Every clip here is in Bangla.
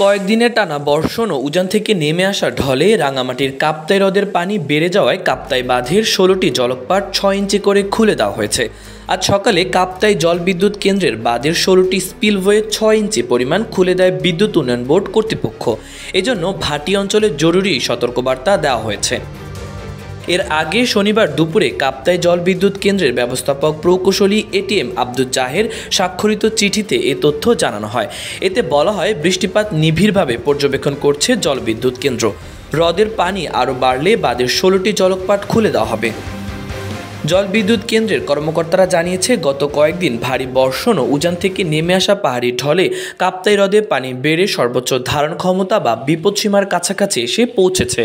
কয়েকদিনের টানা বর্ষণ ও উজান থেকে নেমে আসা ঢলে রাঙামাটির কাপ্তাই হ্রদের পানি বেড়ে যাওয়ায় কাপ্তাই বাঁধের ১৬টি জলকপাট ৬ ইঞ্চি করে খুলে দেওয়া হয়েছে। আজ সকালে কাপ্তাই জলবিদ্যুৎ কেন্দ্রের বাঁধের ১৬টি স্পিলওয়ে ৬ ইঞ্চি পরিমাণ খুলে দেয় বিদ্যুৎ উন্নয়ন বোর্ড কর্তৃপক্ষ। এজন্য ভাটি অঞ্চলে জরুরি সতর্কবার্তা দেওয়া হয়েছে। এর আগে শনিবার দুপুরে কাপ্তাই জলবিদ্যুৎ কেন্দ্রের ব্যবস্থাপক প্রকৌশলী এটিএম আব্দুল জাহের স্বাক্ষরিত চিঠিতে এ তথ্য জানানো হয়। এতে বলা হয়, বৃষ্টিপাত নিবিড়ভাবে পর্যবেক্ষণ করছে জলবিদ্যুৎ কেন্দ্র। হ্রদের পানি আরও বাড়লে বাঁধের ১৬টি জলকপাট খুলে দেওয়া হবে। জলবিদ্যুৎ কেন্দ্রের কর্মকর্তারা জানিয়েছে, গত কয়েকদিন ভারী বর্ষণ ও উজান থেকে নেমে আসা পাহাড়ি ঢলে কাপ্তাই হ্রদে পানি বেড়ে সর্বোচ্চ ধারণ ক্ষমতা বা বিপদসীমার কাছাকাছি এসে পৌঁছেছে।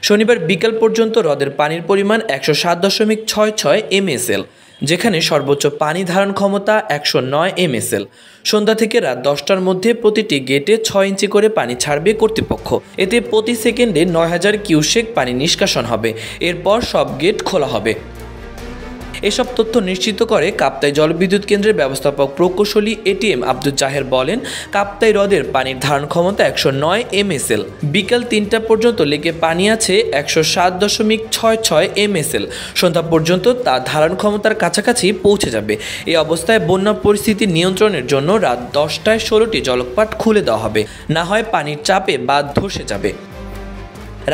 শনিবার বিকাল পর্যন্ত হ্রদের পানির পরিমাণ ১০৭.৬৬ MSL, যেখানে সর্বোচ্চ পানি ধারণ ক্ষমতা ১০৯ MSL। সন্ধ্যা থেকে রাত ১০টার মধ্যে প্রতিটি গেটে ৬ ইঞ্চি করে পানি ছাড়বে কর্তৃপক্ষ। এতে প্রতি সেকেন্ডে ৯,০০০ কিউসেক পানি নিষ্কাশন হবে। এরপর সব গেট খোলা হবে। এসব তথ্য নিশ্চিত করে কাপ্তাই জলবিদ্যুৎ কেন্দ্রের ব্যবস্থাপক প্রকৌশলী এটিএম আব্দুল জাহের বলেন, কাপ্তাই হ্রদের পানির ধারণ ক্ষমতা ১০৯ MSL। বিকাল ৩টা পর্যন্ত লেকে পানি আছে ১০৭.৬৬ MSL। সন্ধ্যা পর্যন্ত তা ধারণ ক্ষমতার কাছাকাছি পৌঁছে যাবে। এই অবস্থায় বন্যা পরিস্থিতি নিয়ন্ত্রণের জন্য রাত ১০টায় ১৬টি জলকপাট খুলে দেওয়া হবে, না হয় পানির চাপে বাঁধ ধসে যাবে।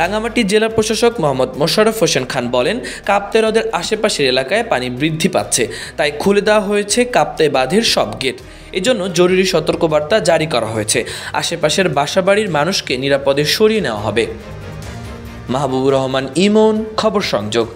রাঙামাটি জেলা প্রশাসক মোহাম্মদ মোশাররফ হোসেন খান বলেন, কাপ্তাই হ্রদের আশেপাশের এলাকায় পানি বৃদ্ধি পাচ্ছে, তাই খুলে দেওয়া হয়েছে কাপ্তাই বাঁধের সব গেট। এজন্য জরুরি সতর্কবার্তা জারি করা হয়েছে। আশেপাশের বাসাবাড়ির মানুষকে নিরাপদে সরিয়ে নেওয়া হবে। মাহবুবুর রহমান ইমন, খবর সংযোগ।